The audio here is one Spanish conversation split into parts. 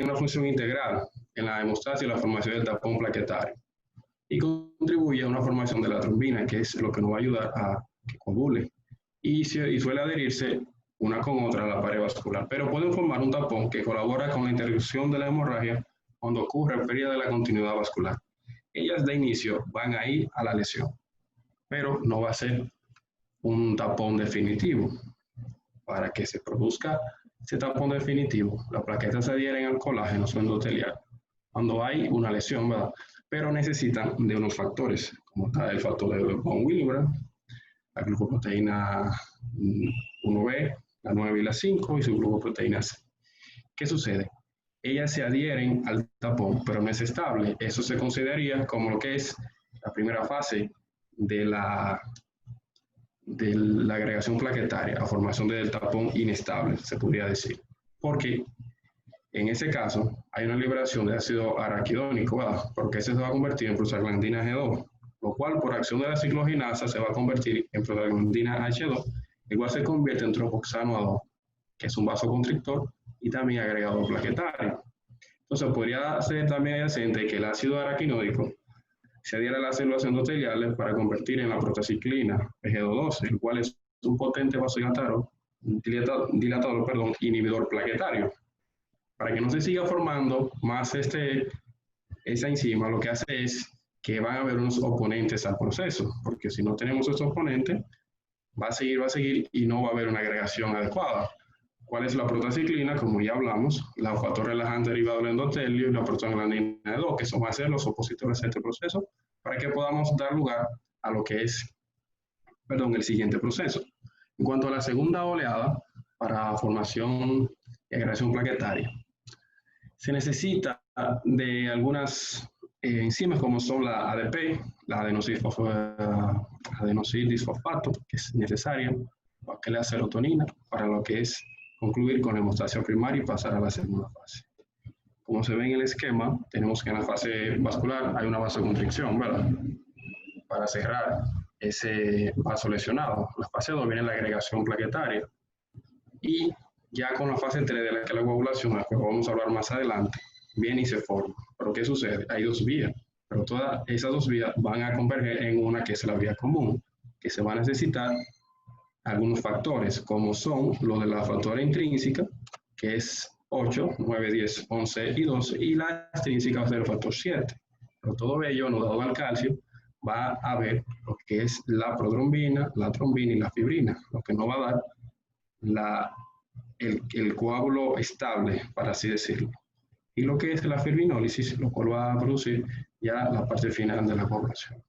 una función integral en la hemostasia y la formación del tapón plaquetario y contribuye a una formación de la trombina, que es lo que nos va a ayudar a que coagule. Y suele adherirse una con otra a la pared vascular, pero pueden formar un tapón que colabora con la interrupción de la hemorragia cuando ocurre pérdida de la continuidad vascular. Ellas de inicio van a ir a la lesión, pero no va a ser un tapón definitivo. Para que se produzca ese tapón definitivo, las plaquetas se adhieren al colágeno endotelial cuando hay una lesión, ¿verdad? Pero necesitan de unos factores, como está el factor de von Willebrand, la glucoproteína 1B, la 9 y la 5 y su glucoproteína C. ¿Qué sucede? Ellas se adhieren al tapón, pero no es estable. Eso se consideraría como lo que es la primera fase de la agregación plaquetaria, la formación del tapón inestable, se podría decir. Porque en ese caso hay una liberación de ácido araquidónico, ¿verdad? Porque ese se va a convertir en prostaglandina G2, lo cual por acción de la cicloginasa se va a convertir en prostaglandina H2, igual se convierte en tropoxano A2, que es un vasoconstrictor y también agregado plaquetario. Entonces podría ser también adyacente que el ácido araquidónico se adhiere a las células endoteliales para convertir en la prostaciclina PGD12, el cual es un potente vasodilatador, inhibidor plaquetario. Para que no se siga formando más esa enzima, lo que hace es que van a haber unos oponentes al proceso, porque si no tenemos estos oponentes, va a seguir y no va a haber una agregación adecuada. ¿Cuál es la prostaciclina? Como ya hablamos, la factor relajante derivado del endotelio y la prostaglandina G2, que son van a ser los opositores a este proceso, para que podamos dar lugar a lo que es, el siguiente proceso. En cuanto a la segunda oleada, para formación y agregación plaquetaria, se necesita de algunas enzimas como son la ADP, la adenosín-disfosfato, que es necesaria, que la serotonina, para lo que es concluir con la hemostasia primaria y pasar a la segunda fase. Como se ve en el esquema, tenemos que en la fase vascular hay una vasoconstricción, ¿verdad? Para cerrar ese vaso lesionado. La fase 2 viene la agregación plaquetaria. Y ya con la fase 3 de la que es la coagulación, a la que vamos a hablar más adelante, viene y se forma. Pero ¿qué sucede? Hay dos vías, pero todas esas dos vías van a converger en una que es la vía común, que se va a necesitar algunos factores, como son los de la factora intrínseca, que es 8, 9, 10, 11 y 12, y la extrínseca va a ser el factor 7. Pero todo ello, anudado al calcio, va a haber lo que es la prodrombina, la trombina y la fibrina, lo que no va a dar el coágulo estable, para así decirlo. Y lo que es la fibrinólisis, lo cual va a producir ya la parte final de la coagulación.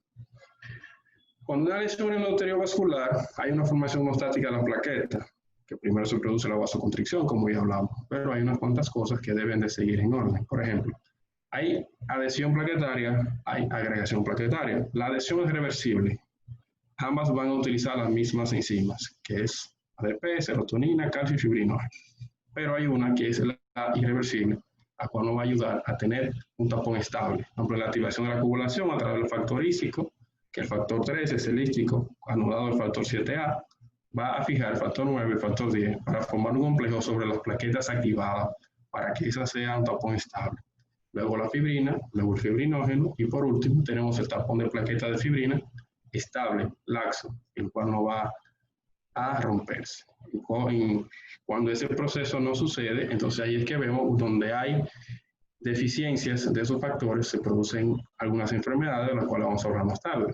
Cuando una lesión en el endotelio vascular, hay una formación hemostática de la plaqueta, que primero se produce la vasoconstricción, como ya hablamos, pero hay unas cuantas cosas que deben de seguir en orden. Por ejemplo, hay adhesión plaquetaria, hay agregación plaquetaria. La adhesión es reversible. Ambas van a utilizar las mismas enzimas, que es ADP, serotonina, calcio y fibrinógeno. Pero hay una que es la irreversible, la cual nos va a ayudar a tener un tapón estable. Por ejemplo, la activación de la coagulación a través del factor ístico, que el factor 3 es el ístico, anudado al factor 7A, va a fijar el factor 9 y el factor 10 para formar un complejo sobre las plaquetas activadas para que esa sea un tapón estable. Luego la fibrina, luego el fibrinógeno y por último tenemos el tapón de plaqueta de fibrina estable, laxo, el cual no va a romperse. Cuando ese proceso no sucede, entonces ahí es que vemos donde hay deficiencias de esos factores, se producen algunas enfermedades de las cuales vamos a hablar más tarde.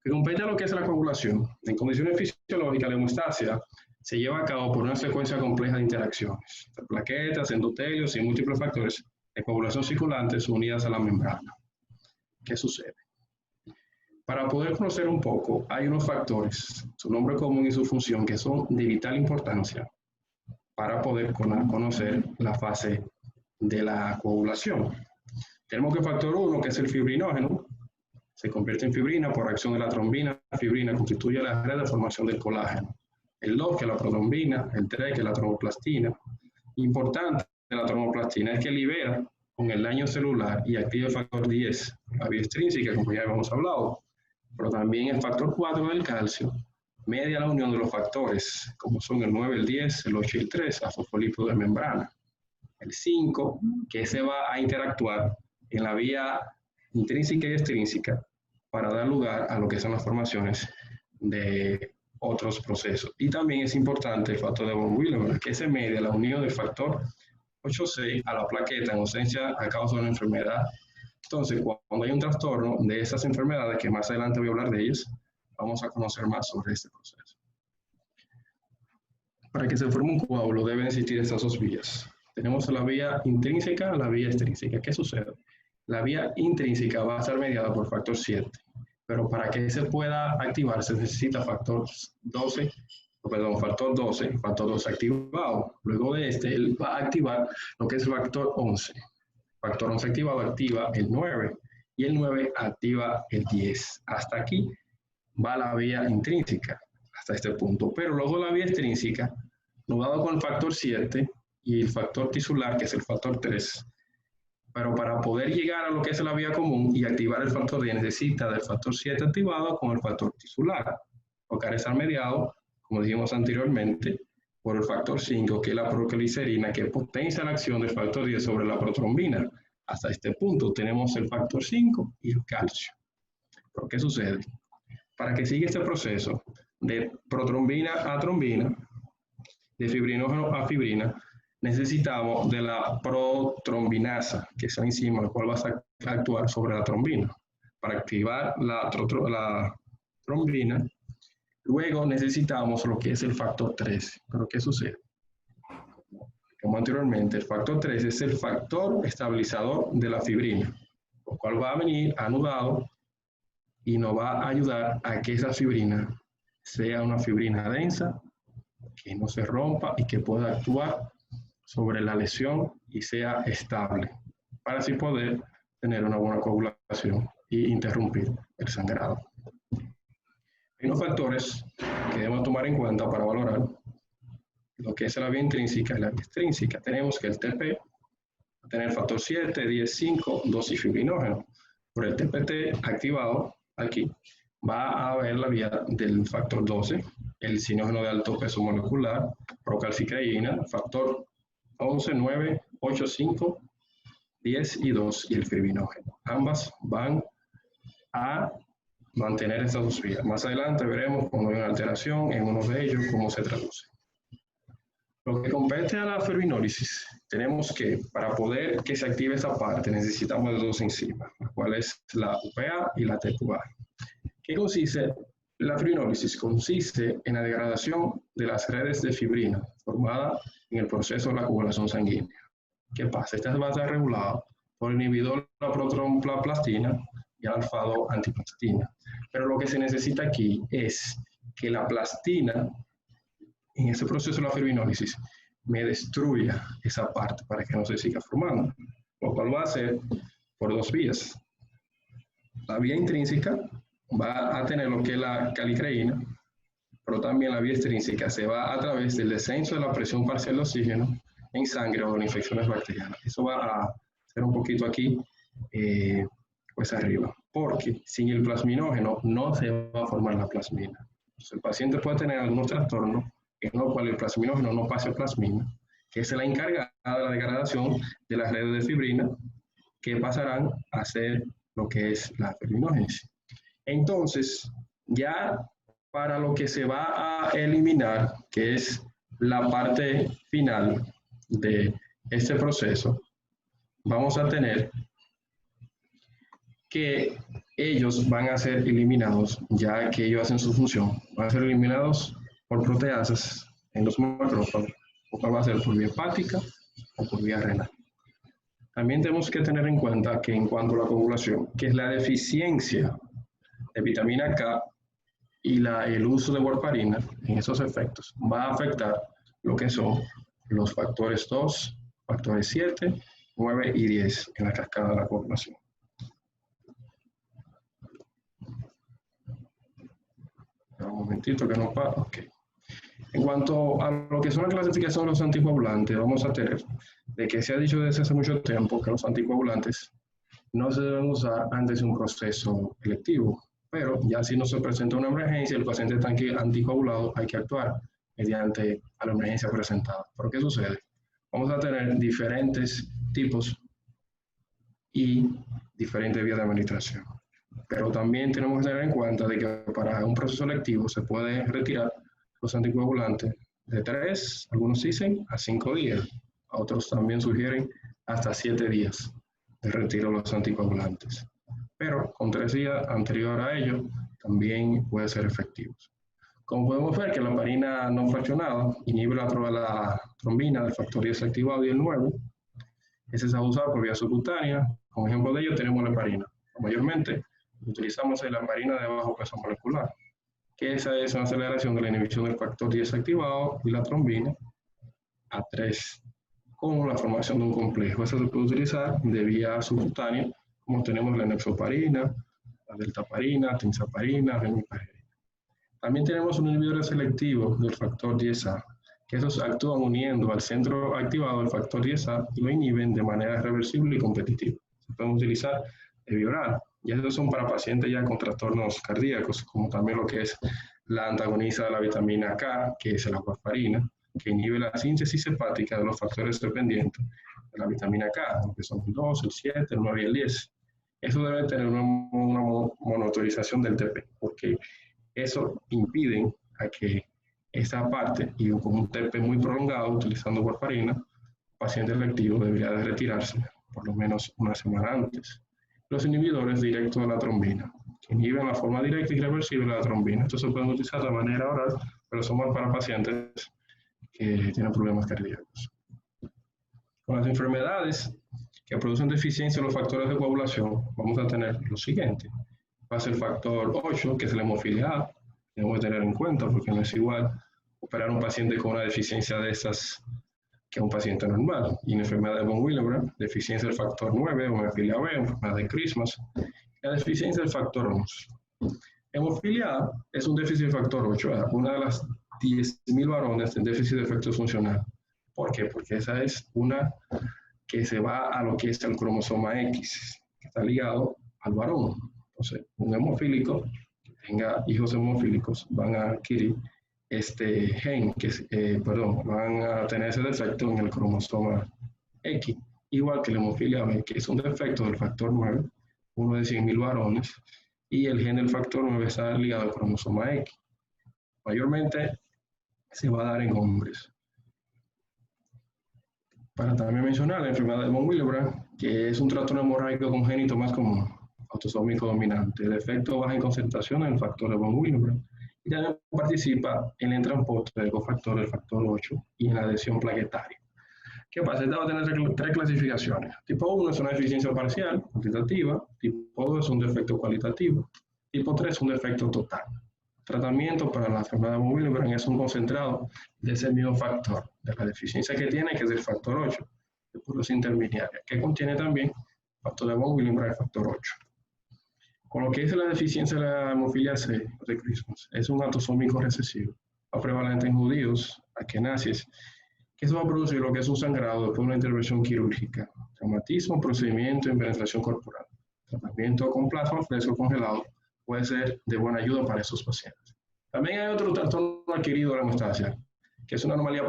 Que compete a lo que es la coagulación. En condiciones fisiológicas, la hemostasia se lleva a cabo por una secuencia compleja de interacciones, de plaquetas, endotelios y múltiples factores de coagulación circulantes unidas a la membrana. ¿Qué sucede? Para poder conocer un poco, hay unos factores, su nombre común y su función, que son de vital importancia para poder conocer la fase de la coagulación. Tenemos que el factor 1, que es el fibrinógeno, se convierte en fibrina por acción de la trombina. La fibrina constituye la red de formación del colágeno. El 2, que es la protrombina. El 3, que es la tromboplastina. Importante de la tromboplastina es que libera con el daño celular y activa el factor 10, la vía extrínseca, como ya habíamos hablado. Pero también el factor 4 del calcio media la unión de los factores, como son el 9, el 10, el 8 y el 3, a fosfolípidos de membrana. el 5, que se va a interactuar en la vía intrínseca y extrínseca para dar lugar a lo que son las formaciones de otros procesos. Y también es importante el factor de von Willebrand, que se media la unión del factor 8C a la plaqueta en ausencia a causa de una enfermedad. Entonces, cuando hay un trastorno de esas enfermedades, que más adelante voy a hablar de ellas, vamos a conocer más sobre este proceso. Para que se forme un coágulo deben existir estas dos vías. Tenemos la vía intrínseca y la vía extrínseca. ¿Qué sucede? La vía intrínseca va a estar mediada por factor 7, pero para que se pueda activar se necesita factor 12 activado. Luego de este, él va a activar lo que es el factor 11. Factor 11 activado activa el 9 y el 9 activa el 10. Hasta aquí va la vía intrínseca, hasta este punto. Pero luego la vía extrínseca, no dado con el factor 7 y el factor tisular, que es el factor 3. Pero para poder llegar a lo que es la vía común y activar el factor 10, necesita del factor 7 activado con el factor tisular, porque ahora está mediado, como dijimos anteriormente, por el factor 5, que es la proglicerina, que potencia la acción del factor 10 sobre la protrombina. Hasta este punto tenemos el factor 5 y el calcio. ¿Pero qué sucede? Para que siga este proceso de protrombina a trombina, de fibrinógeno a fibrina, necesitamos de la protrombinasa, que es la enzima la cual va a actuar sobre la trombina. Para activar la trombina, luego necesitamos lo que es el factor 13. ¿Pero qué sucede? Como anteriormente, el factor 13 es el factor estabilizador de la fibrina, lo cual va a venir anudado y nos va a ayudar a que esa fibrina sea una fibrina densa, que no se rompa y que pueda actuar sobre la lesión y sea estable, para así poder tener una buena coagulación y interrumpir el sangrado. Hay unos factores que debemos tomar en cuenta para valorar lo que es la vía intrínseca y la vía extrínseca. Tenemos que el TP va a tener factor 7, 10, 5, dosis fibrinógeno. Por el TPT activado aquí va a haber la vía del factor 12, el sinógeno de alto peso molecular, procalcicaína, factor 11, 9, 8, 5, 10 y 2 y el fibrinógeno. Ambas van a mantener estas dos vías. Más adelante veremos cuando hay una alteración en uno de ellos, cómo se traduce. Lo que compete a la fibrinólisis, tenemos que, para poder que se active esta parte, necesitamos de dos enzimas, las cuales la UPA y la TQA. ¿Qué consiste? La fibrinólisis consiste en la degradación de las redes de fibrina formada en el proceso de la coagulación sanguínea. ¿Qué pasa? Esta va a estar regulada por el inhibidor de la protonplastina y el alfado antiplastina. Pero lo que se necesita aquí es que la plastina, en ese proceso de la fibrinólisis, me destruya esa parte para que no se siga formando. Lo cual va a ser por dos vías. La vía intrínseca va a tener lo que es la calicreína, pero también la vía extrínseca se va a través del descenso de la presión parcial de oxígeno en sangre o en infecciones bacterianas. Eso va a ser un poquito aquí, pues arriba, porque sin el plasminógeno no se va a formar la plasmina. Entonces, el paciente puede tener algunos trastornos en los cuales el plasminógeno no pase plasmina, que es la encargada de la degradación de las redes de fibrina, que pasarán a ser lo que es la fibrinógenesis. Entonces, ya para lo que se va a eliminar, que es la parte final de este proceso, vamos a tener que ellos van a ser eliminados, ya que ellos hacen su función, van a ser eliminados por proteasas en los macrófagos, o cual va a ser por vía hepática o por vía renal. También tenemos que tener en cuenta que en cuanto a la coagulación, que es la deficiencia de vitamina K y el uso de warfarina en esos efectos, va a afectar lo que son los factores 2, factores 7, 9 y 10 en la cascada de la coagulación. Un momentito que no para. Ok. En cuanto a lo que son la clasificación de los anticoagulantes, vamos a tener de que se ha dicho desde hace mucho tiempo que los anticoagulantes no se deben usar antes de un proceso electivo, pero ya si no se presenta una emergencia, el paciente está anticoagulado, hay que actuar mediante a la emergencia presentada. ¿Pero qué sucede? Vamos a tener diferentes tipos y diferentes vías de administración. Pero también tenemos que tener en cuenta de que para un proceso selectivo se puede retirar los anticoagulantes de 3, algunos dicen, a 5 días. Otros también sugieren hasta 7 días de retiro de los anticoagulantes. Pero con 3 días anterior a ello también puede ser efectivo. Como podemos ver que la heparina no fraccionada inhibe la trombina del factor 10 activado y el 9. Ese es abusado por vía subcutánea. Como ejemplo de ello tenemos la heparina. Mayormente utilizamos la heparina de bajo peso molecular, que esa es una aceleración de la inhibición del factor 10 activado y la trombina a 3, con la formación de un complejo. Eso se puede utilizar de vía subcutánea, como tenemos la enoxaparina, la deltaparina, tinzaparina, remiparina. También tenemos un inhibidor selectivo del factor 10A, que esos actúan uniendo al centro activado del factor 10A y lo inhiben de manera reversible y competitiva. Se pueden utilizar de vía oral, y esos son para pacientes ya con trastornos cardíacos, como también lo que es la antagonista de la vitamina K, que es la warfarina, que inhibe la síntesis hepática de los factores dependientes de la vitamina K, que son el 2, el 7, el 9 y el 10. Eso debe tener una monitorización del TP, porque eso impide a que esa parte, y con un TP muy prolongado, utilizando warfarina, el paciente selectivo debería de retirarse por lo menos una semana antes. Los inhibidores directos de la trombina, que inhiben la forma directa y reversible de la trombina. Estos se pueden utilizar de manera oral, pero son más para pacientes que tienen problemas cardíacos. Con las enfermedades que producen deficiencia en los factores de coagulación, vamos a tener lo siguiente. Va a ser el factor 8, que es la hemofilia A. Tenemos que tener en cuenta porque no es igual operar a un paciente con una deficiencia de estas que a un paciente normal. Y en enfermedad de von Willebrand, deficiencia del factor 9, hemofilia B, enfermedad de Christmas, la deficiencia del factor 11. Hemofilia A es un déficit del factor 8, una de las 10.000 varones en déficit de efecto funcional. ¿Por qué? Porque esa es una que se va a lo que es el cromosoma X, que está ligado al varón. Entonces, un hemofílico que tenga hijos hemofílicos van a adquirir este gen, van a tener ese defecto en el cromosoma X, igual que la hemofilia B, que es un defecto del factor 9, uno de 100.000 varones, y el gen del factor 9 está ligado al cromosoma X. Mayormente se va a dar en hombres. Para también mencionar la enfermedad de von Willebrand, que es un trastorno hemorrágico congénito más común, autosómico dominante, el efecto baja en concentración en el factor de von Willebrand, y también participa en el transporte del cofactor, el factor 8, y en la adhesión plaquetaria. ¿Qué pasa? Esta va a tener 3 clasificaciones. Tipo 1 es una deficiencia parcial, cuantitativa. Tipo 2 es un defecto cualitativo. Tipo 3 es un defecto total. Tratamiento para la enfermedad de von Willebrand es un concentrado de ese mismo factor, de la deficiencia que tiene, que es el factor 8, de puros intermediarios, que contiene también factor de von Willebrand, el factor 8. Con lo que es la deficiencia de la hemofilia C de Christmas, es un autosómico recesivo, prevalente en judíos, aquenasis, que eso va a producir lo que es un sangrado después de una intervención quirúrgica, traumatismo, procedimiento y penetración corporal. Tratamiento con plasma fresco congelado puede ser de buena ayuda para esos pacientes. También hay otro trastorno adquirido de la hemostasia, que es una anomalía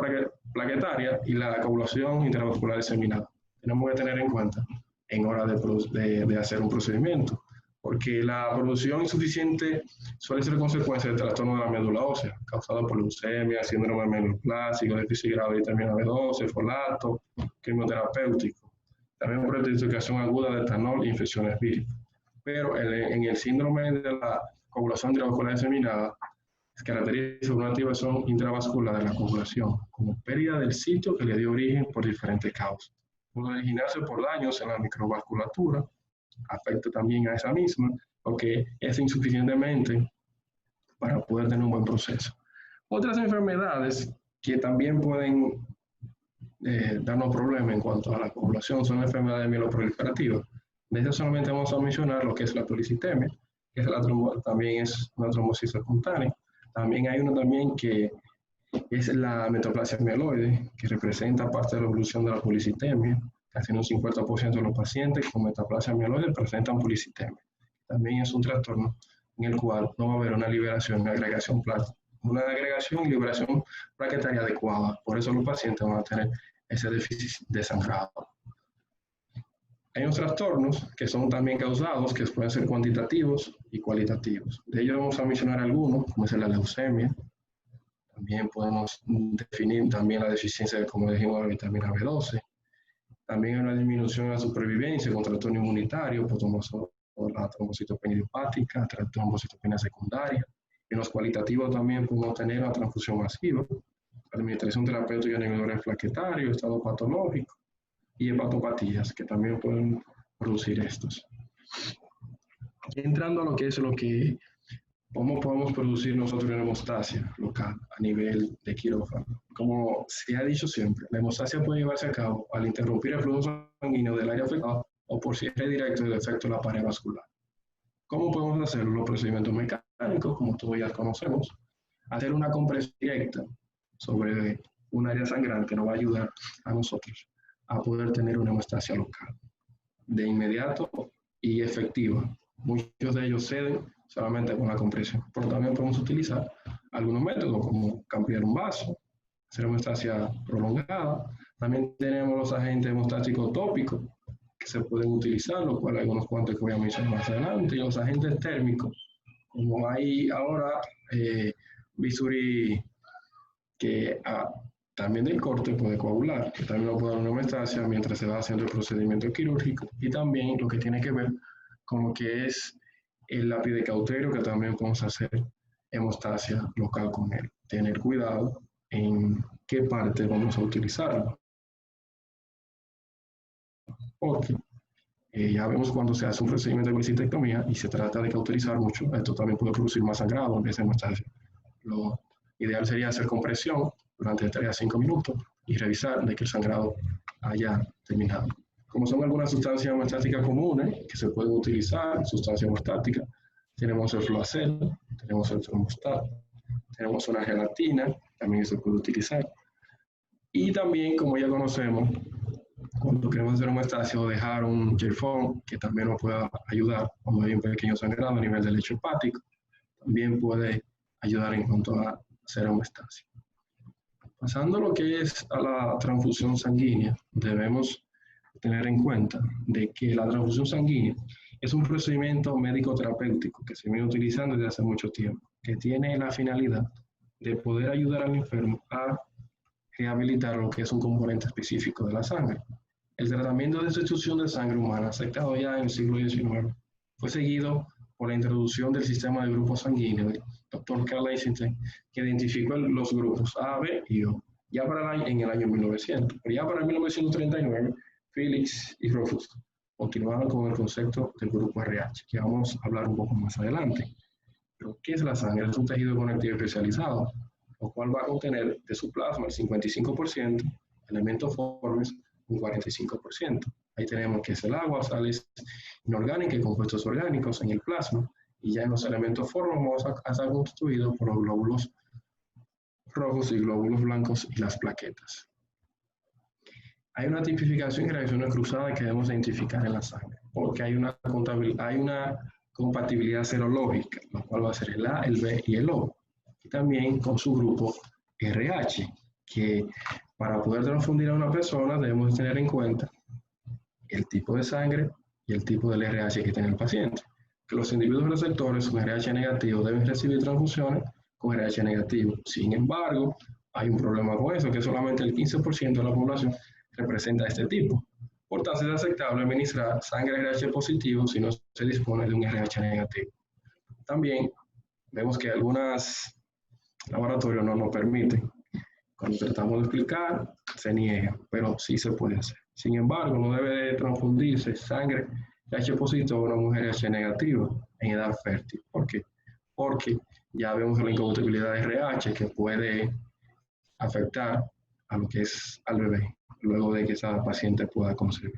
plaquetaria y la coagulación intravascular diseminada. Tenemos que tener en cuenta en hora de hacer un procedimiento, porque la producción insuficiente suele ser consecuencia del trastorno de la médula ósea, causado por leucemia, síndrome mieloplásico, déficit grave de vitamina B12, folato, quimioterapéutico, también por intoxicación aguda de etanol e infecciones víricas. Pero en el síndrome de la coagulación intravascular diseminada, las características una activación intravascular de la coagulación, como pérdida del sitio que le dio origen por diferentes causas. Puede originarse por daños en la microvasculatura, afecta también a esa misma, porque es insuficientemente para poder tener un buen proceso. Otras enfermedades que también pueden darnos problemas en cuanto a la coagulación son enfermedades mieloproliferativas. De eso solamente vamos a mencionar lo que es la policitemia, que es también es una trombosis espontánea. También hay una también que es la metaplasia mieloide, que representa parte de la evolución de la policitemia. Casi un 50% de los pacientes con metaplasia mieloide presentan policitemia. También es un trastorno en el cual no va a haber una liberación, una agregación y liberación plaquetaria adecuada. Por eso los pacientes van a tener ese déficit de sangrado. Hay unos trastornos que son también causados, que pueden ser cuantitativos y cualitativos. De ellos vamos a mencionar algunos, como es la leucemia. También podemos definir también la deficiencia, como dijimos, de la vitamina B12. También hay una disminución de la supervivencia con trastorno inmunitario, por la trombocitopenia idiopática, trombocitopenia secundaria. En los cualitativos también podemos tener la transfusión masiva, administración terapéutica de inhibidores plaquetarios, estado patológico y hepatopatías, que también pueden producir estos. Entrando a lo que es cómo podemos producir nosotros una hemostasia local a nivel de quirófano. Como se ha dicho siempre, la hemostasia puede llevarse a cabo al interrumpir el flujo sanguíneo del área afectada o por cierre directo del efecto de la pared vascular. ¿Cómo podemos hacerlo? Los procedimientos mecánicos, como todos ya conocemos. Hacer una compresión directa sobre un área sangrante nos va a ayudar a nosotros a poder tener una hemostasia local de inmediato y efectiva. Muchos de ellos ceden solamente con la compresión, pero también podemos utilizar algunos métodos como cambiar un vaso, hacer hemostasia prolongada. También tenemos los agentes hemostásicos tópicos que se pueden utilizar, lo cual hay unos cuantos que voy a mencionar más adelante, y los agentes térmicos, como hay ahora bisturí que también del corte puede coagular, que también lo puede dar una hemostasia mientras se va haciendo el procedimiento quirúrgico, y también lo que tiene que ver con lo que es el lápiz de cauterio, que también podemos hacer hemostasia local con él. Tener cuidado en qué parte vamos a utilizarlo. Porque ya vemos cuando se hace un procedimiento de colecistectomía y se trata de cauterizar mucho, esto también puede producir más sangrado en vez de hemostasia. Lo ideal sería hacer compresión durante 3 a 5 minutos y revisar de que el sangrado haya terminado. Como son algunas sustancias hemostáticas comunes que se pueden utilizar, sustancias hemostáticas, tenemos el Floacel, tenemos el Trombostat, tenemos una gelatina, también se puede utilizar. Y también, como ya conocemos, cuando queremos hacer una hemostasia o dejar un gel foam, que también nos pueda ayudar cuando hay un pequeño sangrado a nivel del lecho hepático, también puede ayudar en cuanto a hacer hemostasia. Pasando a lo que es a la transfusión sanguínea, debemos tener en cuenta de que la transfusión sanguínea es un procedimiento médico-terapéutico que se viene utilizando desde hace mucho tiempo, que tiene la finalidad de poder ayudar al enfermo a rehabilitar lo que es un componente específico de la sangre. El tratamiento de sustitución de sangre humana, aceptado ya en el siglo XIX, fue seguido por la introducción del sistema de grupos sanguíneos del Dr. Carl Eisenstein, que identificó los grupos A, B y O, ya en el año 1900. Pero ya para 1939, Felix y Rufus continuaron con el concepto del grupo RH, que vamos a hablar un poco más adelante. Pero, ¿qué es la sangre? Es un tejido conectivo especializado, lo cual va a contener de su plasma el 55%, elementos formes un 45%. Ahí tenemos que es el agua, sales inorgánicas y compuestos orgánicos en el plasma, y ya en los elementos formes vamos a estar constituidos por los glóbulos rojos y glóbulos blancos y las plaquetas. Hay una tipificación y reacciones cruzadas que debemos identificar en la sangre, porque hay una compatibilidad serológica, lo cual va a ser el A, el B y el O, y también con su grupo RH, que para poder transfundir a una persona debemos tener en cuenta el tipo de sangre y el tipo del RH que tiene el paciente. Que los individuos receptores con RH negativo deben recibir transfusiones con RH negativo. Sin embargo, hay un problema con eso, que solamente el 15% de la población representa este tipo. Por tanto, es aceptable administrar sangre RH positivo si no se dispone de un RH negativo. También vemos que algunos laboratorios no nos permiten. Cuando tratamos de explicar, se niega, pero sí se puede hacer. Sin embargo, no debe de transfundirse sangre RH positivo a una mujer RH negativa en edad fértil. ¿Por qué? Porque ya vemos la incompatibilidad de RH que puede afectar a lo que es al bebé, luego de que esa paciente pueda concebir.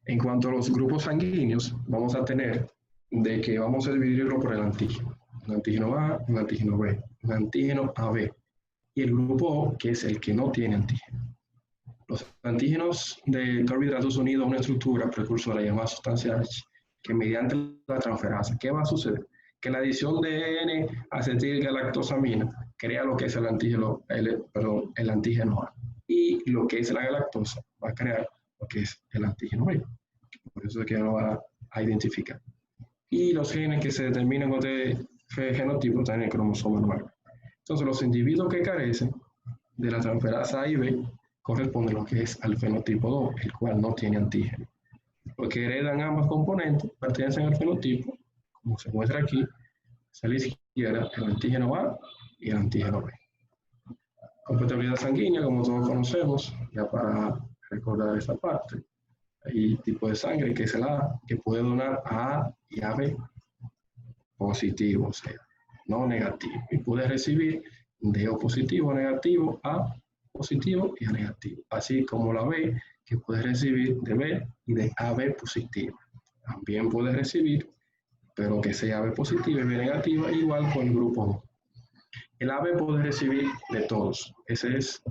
En cuanto a los grupos sanguíneos, vamos a tener de que vamos a dividirlo por el antígeno. Un antígeno A, un antígeno B, un antígeno AB. Y el grupo O, que es el que no tiene antígeno. Los antígenos de carbohidratos unidos a una estructura precursora llamada sustancia H, que mediante la transferasa, ¿qué va a suceder? Que la adición de N-acetilgalactosamina crea lo que es el antígeno A. Y lo que es la galactosa va a crear lo que es el antígeno B. Por eso es que lo va a identificar. Y los genes que se determinan con este genotipo están en el cromosoma 9. Entonces, los individuos que carecen de la transferasa A y B corresponden a lo que es al fenotipo 2, el cual no tiene antígeno. Los que heredan ambos componentes pertenecen al fenotipo, como se muestra aquí, hacia la izquierda, el antígeno A y el antígeno B. Compatibilidad sanguínea, como todos conocemos, ya para recordar esta parte. Hay tipo de sangre que es el A, que puede donar a A y AB positivo, o sea, no negativo. Y puede recibir de O positivo a negativo, A positivo y A negativo. Así como la B, que puede recibir de B y de AB positivo. También puede recibir, pero que sea AB positiva y B negativa, igual con el grupo O. El AB puede recibir de todos. Ese es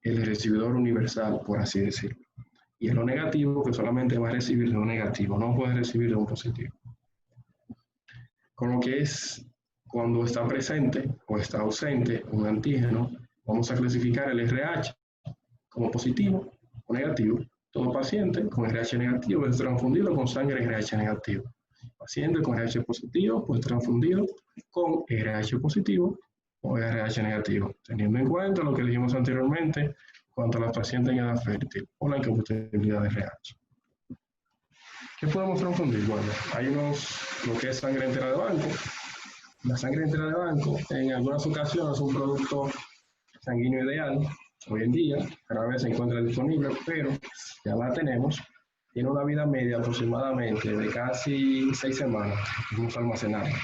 el recibidor universal, por así decirlo. Y el O negativo, que solamente va a recibir de un negativo, no puede recibir de un positivo. Con lo que es cuando está presente o está ausente un antígeno, vamos a clasificar el RH como positivo o negativo. Todo paciente con RH negativo es transfundido con sangre RH negativo. Paciente con RH positivo pues transfundido con RH positivo o RH negativo, teniendo en cuenta lo que dijimos anteriormente cuanto a las pacientes en edad fértil o la incompatibilidad de RH. ¿Qué podemos transfundir? Bueno, hay lo que es sangre entera de banco. La sangre entera de banco en algunas ocasiones es un producto sanguíneo ideal. Hoy en día, cada vez se encuentra disponible, pero ya la tenemos. Tiene una vida media aproximadamente de casi 6 semanas. Vamos a almacenarla,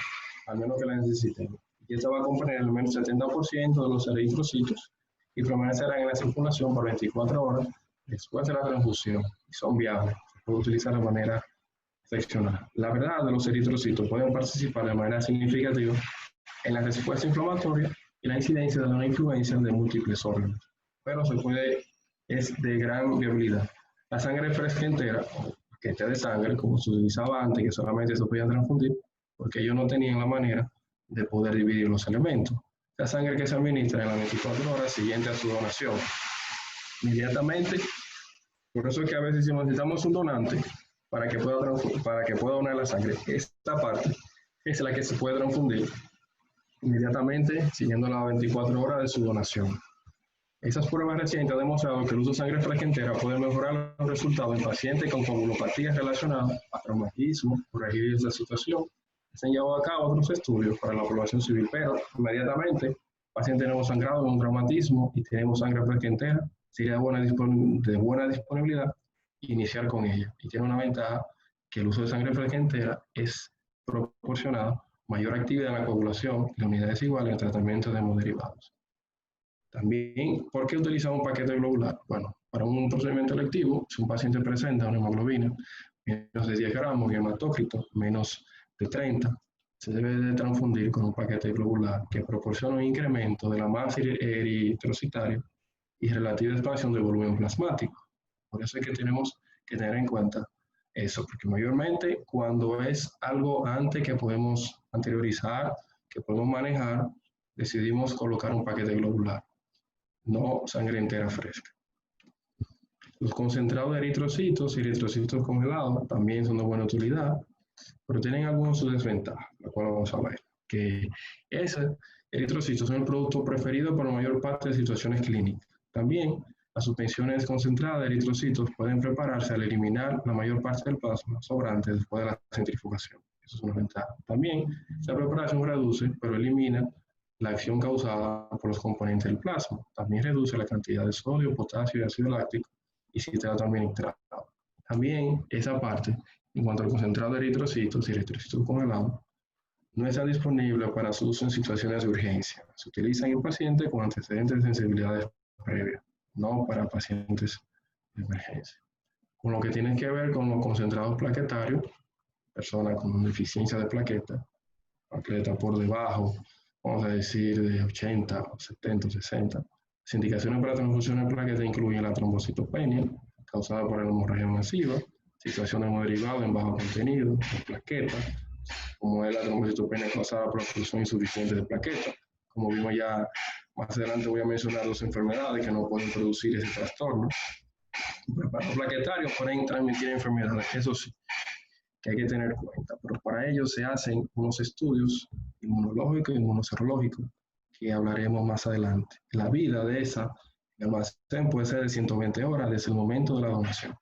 al menos que la necesitemos. Y esta va a componer al menos 70% de los eritrocitos y permanecerán en la circulación por 24 horas después de la transfusión. Y son viables. Se puede utilizar de manera seccional. La verdad de los eritrocitos pueden participar de manera significativa en la respuesta inflamatoria y la incidencia de una influencia de múltiples órganos, pero es de gran viabilidad. La sangre fresca entera, o paquete de sangre, como se utilizaba antes, que solamente se podían transfundir, porque ellos no tenían la manera de poder dividir los elementos. La sangre que se administra en las 24 horas siguientes a su donación. Inmediatamente, por eso es que a veces si necesitamos un donante, para que pueda donar la sangre. Esta parte es la que se puede transfundir inmediatamente siguiendo las 24 horas de su donación. Esas pruebas recientes han demostrado que el uso de sangre fresca entera puede mejorar los resultados en pacientes con coagulopatías relacionadas a traumatismo. Corregir esa situación. Se han llevado a cabo otros estudios para la población civil, pero inmediatamente, paciente tenemos sangrado con un traumatismo y tenemos sangre fresca entera, sería de buena disponibilidad iniciar con ella. Y tiene una ventaja que el uso de sangre fresca entera es proporcionado mayor actividad en la coagulación y la unidad es igual en el tratamiento de hemoderivados. También, ¿por qué utilizamos un paquete globular? Bueno, para un procedimiento electivo, si un paciente presenta una hemoglobina menos de 10 gramos y hematócrito menos de 30, se debe de transfundir con un paquete globular que proporciona un incremento de la masa eritrocitaria y relativa expansión del volumen plasmático. Por eso es que tenemos que tener en cuenta eso, porque mayormente cuando es algo antes que podemos anteriorizar, que podemos manejar, decidimos colocar un paquete globular, no sangre entera fresca. Los concentrados de eritrocitos y eritrocitos congelados también son de buena utilidad, pero tienen algunas desventajas, la cual vamos a ver. Que esos eritrocitos son el producto preferido por la mayor parte de situaciones clínicas. También las suspensiones concentradas de eritrocitos pueden prepararse al eliminar la mayor parte del plasma sobrante después de la centrifugación. Eso es una ventaja. También esta preparación reduce, pero elimina la acción causada por los componentes del plasma. También reduce la cantidad de sodio, potasio y ácido láctico y citrato también nitrato. También esa parte, en cuanto al concentrado de eritrocitos y eritrocitos congelados, no está disponible para su uso en situaciones de urgencia. Se utiliza en pacientes con antecedentes de sensibilidades previas, no para pacientes de emergencia. Con lo que tiene que ver con los concentrados plaquetarios, personas con deficiencia de plaqueta por debajo, vamos a decir de 80, 70, 60. Las indicaciones para transfusión de plaquetas incluyen la trombocitopenia, causada por la hemorragia masiva, situación de hemoderivados en bajo contenido, de plaquetas, como es la trombocitopenia causada por la producción insuficiente de plaquetas, Como vimos ya más adelante, voy a mencionar dos enfermedades que no pueden producir ese trastorno. Para los plaquetarios pueden transmitir enfermedades, eso sí, que hay que tener en cuenta, pero para ello se hacen unos estudios inmunológicos y inmunoserológicos que hablaremos más adelante. La vida de esa almacén puede ser de 120 horas desde el momento de la donación.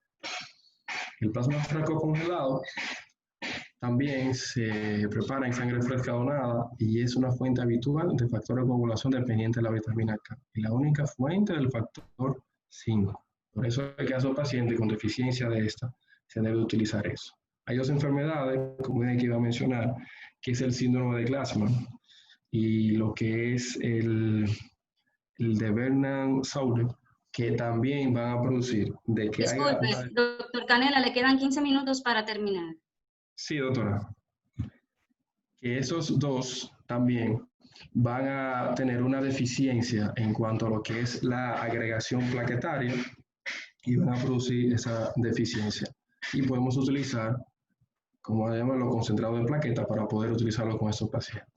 El plasma fresco congelado también se prepara en sangre fresca donada y es una fuente habitual de factor de coagulación dependiente de la vitamina K y la única fuente del factor 5. Por eso en el caso de pacientes con deficiencia de esta, se debe utilizar eso. Hay dos enfermedades, como que iba a mencionar, que es el síndrome de Glassman y lo que es el de Bernard-Sauer, que también van a producir de que Disculpe, doctor Canela, le quedan 15 minutos para terminar. Sí, doctora. Que esos dos también van a tener una deficiencia en cuanto a lo que es la agregación plaquetaria y van a producir esa deficiencia. Y podemos utilizar, como llamamos, los concentrados de plaqueta para poder utilizarlo con estos pacientes.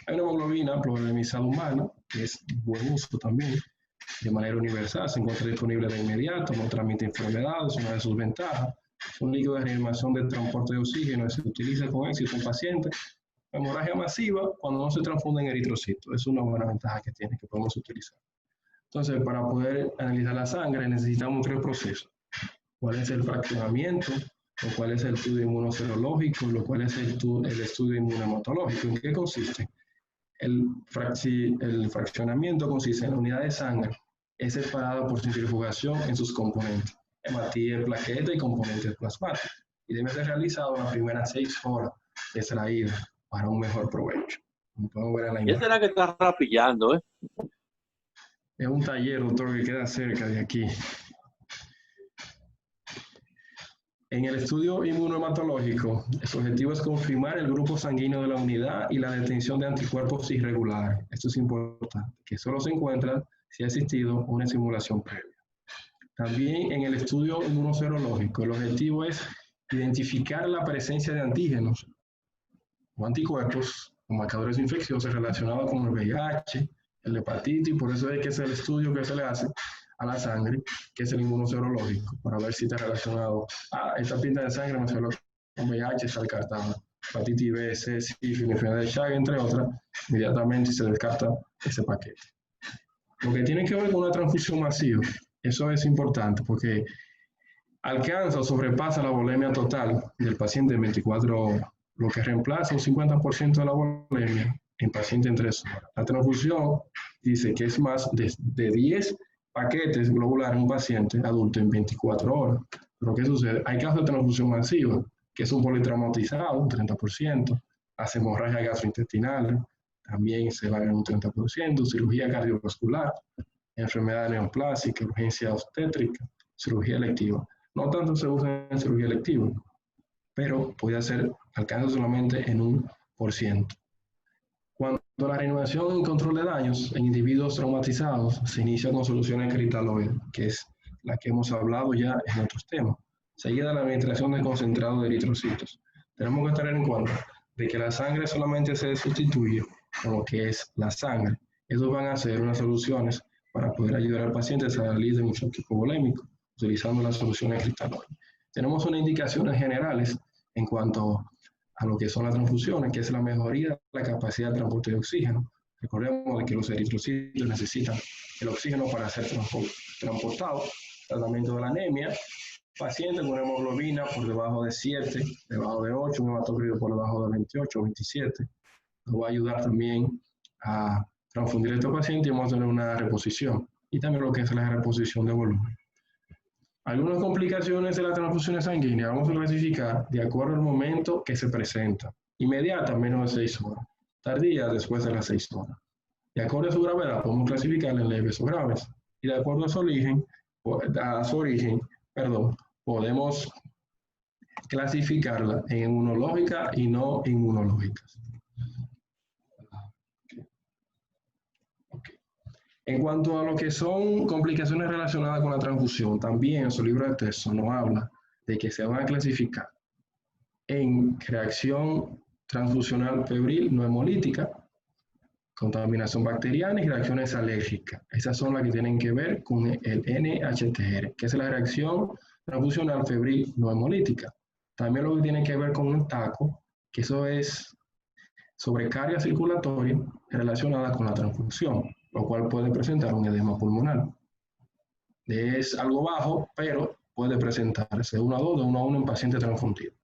Hay una hemoglobina problemizada humana, que es buen uso también, de manera universal, se encuentra disponible de inmediato, no transmite enfermedades, una de sus ventajas. Es un líquido de reanimación de transporte de oxígeno y se utiliza con éxito en pacientes. Hemorragia masiva cuando no se transfunde en eritrocitos. Es una buena ventaja que tiene, que podemos utilizar. Entonces, para poder analizar la sangre necesitamos tres procesos. ¿Cuál es el fraccionamiento? ¿O cuál es el estudio inmunoserológico? ¿Lo cual es el estudio inmunohematológico? ¿En qué consiste? El fraccionamiento consiste en la unidad de sangre es separada por centrifugación en sus componentes, hematía, plaqueta y componentes plasmáticos, y debe ser realizado en las primeras 6 horas de extraída para un mejor provecho. Como podemos ver en la imagen. Esa es la que está rapillando, ¿eh? Es un taller, doctor, que queda cerca de aquí. En el estudio inmunohematológico, su objetivo es confirmar el grupo sanguíneo de la unidad y la detención de anticuerpos irregulares. Esto es importante, que solo se encuentra si ha existido una simulación previa. También en el estudio inmunoserológico, el objetivo es identificar la presencia de antígenos o anticuerpos o marcadores infecciosos relacionados con el VIH, el hepatitis, por eso es que es el estudio que se le hace a la sangre, que es el inmunoserológico, para ver si está relacionado a esta pinta de sangre, me salió con VIH, está descartada, hepatitis B, C, sífilis, enfermedad de Chagas, entre otras, inmediatamente se descarta ese paquete. Lo que tiene que ver con una transfusión masiva, eso es importante porque alcanza o sobrepasa la volemia total del paciente en 24 horas, lo que reemplaza un 50% de la volemia en paciente en 3 horas. La transfusión dice que es más de 10 paquetes globulares en un paciente adulto en 24 horas. Pero ¿qué sucede? Hay casos de transfusión masiva, que es un politraumatizado, un 30%, hace hemorragia gastrointestinal, también se va en un 30%, cirugía cardiovascular, enfermedad neoplásica, urgencia obstétrica, cirugía electiva. No tanto se usa en cirugía electiva, pero puede ser, alcanza solamente en 1%. Cuando la reanimación y control de daños en individuos traumatizados se inicia con soluciones cristalóides, que es la que hemos hablado ya en otros temas, seguida la administración de concentrado de eritrocitos. Tenemos que tener en cuenta de que la sangre solamente se sustituye con lo que es la sangre. Estos van a ser unas soluciones para poder ayudar al paciente a salir de un shock hipovolémico, utilizando las soluciones cristaloides. Tenemos unas indicaciones generales en cuanto a lo que son las transfusiones, que es la mejoría de la capacidad de transporte de oxígeno. Recordemos que los eritrocitos necesitan el oxígeno para ser transportados. Tratamiento de la anemia, paciente con hemoglobina por debajo de 7, debajo de 8, un hematocrito por debajo de 28 o 27. Nos va a ayudar también a transfundir a este paciente y vamos a tener una reposición. Y también lo que es la reposición de volumen. Algunas complicaciones de la transfusión sanguínea vamos a clasificar de acuerdo al momento que se presenta. Inmediata, menos de 6 horas. Tardía, después de las 6 horas. De acuerdo a su gravedad, podemos clasificarla en leves o graves. Y de acuerdo a su origen, podemos clasificarla en inmunológica y no inmunológicas. En cuanto a lo que son complicaciones relacionadas con la transfusión, también en su libro de texto nos habla de que se van a clasificar en reacción transfusional febril no hemolítica, contaminación bacteriana y reacciones alérgicas. Esas son las que tienen que ver con el NHTR, que es la reacción transfusional febril no hemolítica. También lo que tiene que ver con el TACO, que eso es sobrecarga circulatoria relacionada con la transfusión, lo cual puede presentar un edema pulmonar. Es algo bajo, pero puede presentarse de 1 a 2, de 1 a 1 en pacientes transfundidos.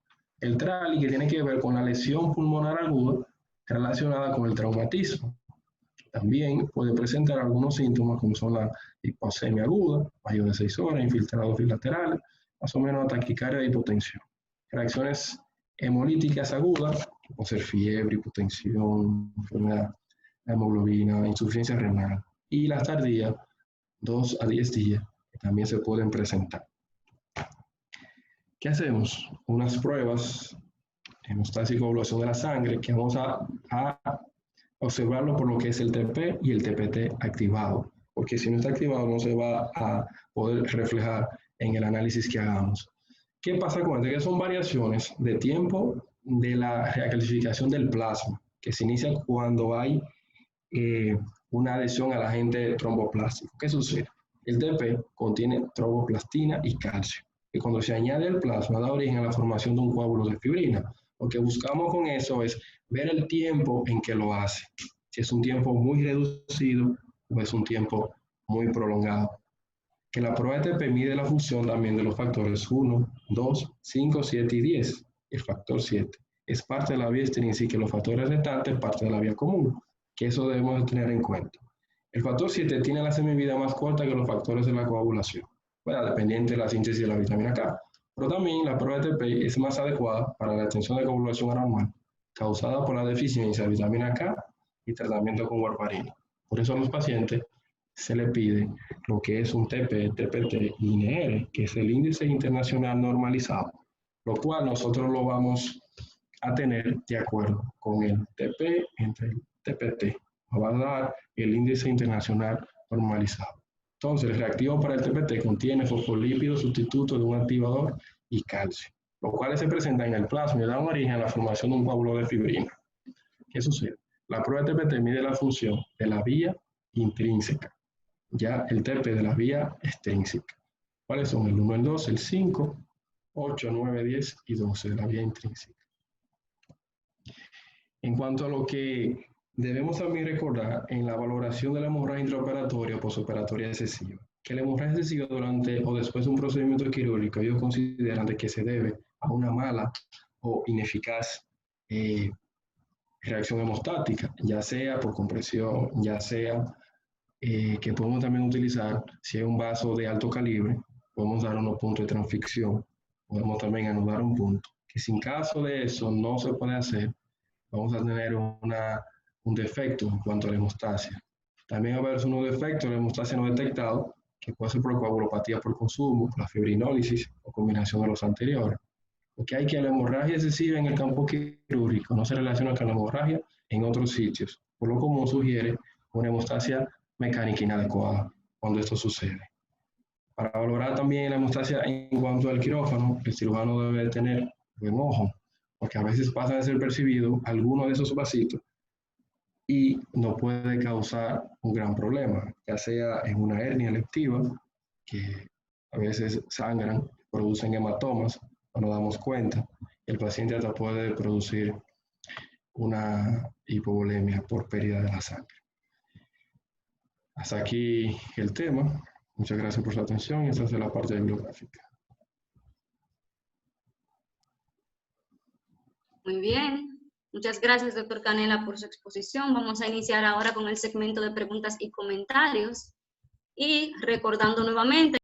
El TRALI, que tiene que ver con la lesión pulmonar aguda relacionada con el traumatismo. También puede presentar algunos síntomas como son la hipoxemia aguda, mayor de 6 horas, infiltrados bilaterales, más o menos taquicardia y hipotensión. Reacciones hemolíticas agudas, puede ser fiebre, hipotensión, enfermedad de hemoglobina, insuficiencia renal. Y las tardías, 2 a 10 días, que también se pueden presentar. ¿Qué hacemos? Unas pruebas hemostática y coagulación de la sangre que vamos a observarlo por lo que es el TP y el TPT activado, porque si no está activado no se va a poder reflejar en el análisis que hagamos. ¿Qué pasa con esto? Que son variaciones de tiempo de la recalcificación del plasma, que se inicia cuando hay una adhesión al agente tromboplástico. ¿Qué sucede? El TP contiene tromboplastina y calcio, que cuando se añade al plasma da origen a la formación de un coágulo de fibrina. Lo que buscamos con eso es ver el tiempo en que lo hace. Si es un tiempo muy reducido o es un tiempo muy prolongado. Que la prueba de TP mide la función también de los factores 1, 2, 5, 7 y 10. El factor 7 es parte de la vía extrínseca y los factores restantes parte de la vía común, que eso debemos de tener en cuenta. El factor 7 tiene la semivida más corta que los factores de la coagulación, bueno, dependiente de la síntesis de la vitamina K. Pero también la prueba de TP es más adecuada para la detención de coagulación anormal causada por la deficiencia de vitamina K y tratamiento con warfarina. Por eso a los pacientes se le pide lo que es un TP, TPT y INR, que es el índice internacional normalizado, lo cual nosotros lo vamos a tener de acuerdo con el TP entre el TPT. Nos va a dar el índice internacional normalizado. Entonces, el reactivo para el TPT contiene fosfolípido sustituto de un activador y calcio, los cuales se presentan en el plasma y dan origen a la formación de un coágulo de fibrina. ¿Qué sucede? La prueba de TPT mide la función de la vía intrínseca, ya el TP de la vía extrínseca. ¿Cuáles son? El 1, el 2, el 5, 8, 9, 10 y 12 de la vía intrínseca. En cuanto a lo que debemos también recordar en la valoración de la hemorragia intraoperatoria o posoperatoria excesiva, que la hemorragia excesiva durante o después de un procedimiento quirúrgico, ellos consideran de que se debe a una mala o ineficaz reacción hemostática, ya sea por compresión, ya sea que podemos también utilizar, si hay un vaso de alto calibre, podemos dar unos puntos de transficción, podemos también anudar un punto, que si en caso de eso no se puede hacer, vamos a tener un defecto en cuanto a la hemostasia. También va a haber unos defectos de la hemostasia no detectado, que puede ser por coagulopatía por consumo, por la fibrinólisis o combinación de los anteriores. Porque hay que la hemorragia excesiva en el campo quirúrgico no se relaciona con la hemorragia en otros sitios, por lo común sugiere una hemostasia mecánica inadecuada cuando esto sucede. Para valorar también la hemostasia en cuanto al quirófano, el cirujano debe tener buen ojo, porque a veces pasa de ser percibido alguno de esos vasitos y nos puede causar un gran problema, ya sea en una hernia electiva, que a veces sangran, producen hematomas, no nos damos cuenta, el paciente hasta puede producir una hipovolemia por pérdida de la sangre. Hasta aquí el tema. Muchas gracias por su atención y esta es la parte bibliográfica. Muy bien. Muchas gracias, doctor Canela, por su exposición. Vamos a iniciar ahora con el segmento de preguntas y comentarios. Y recordando nuevamente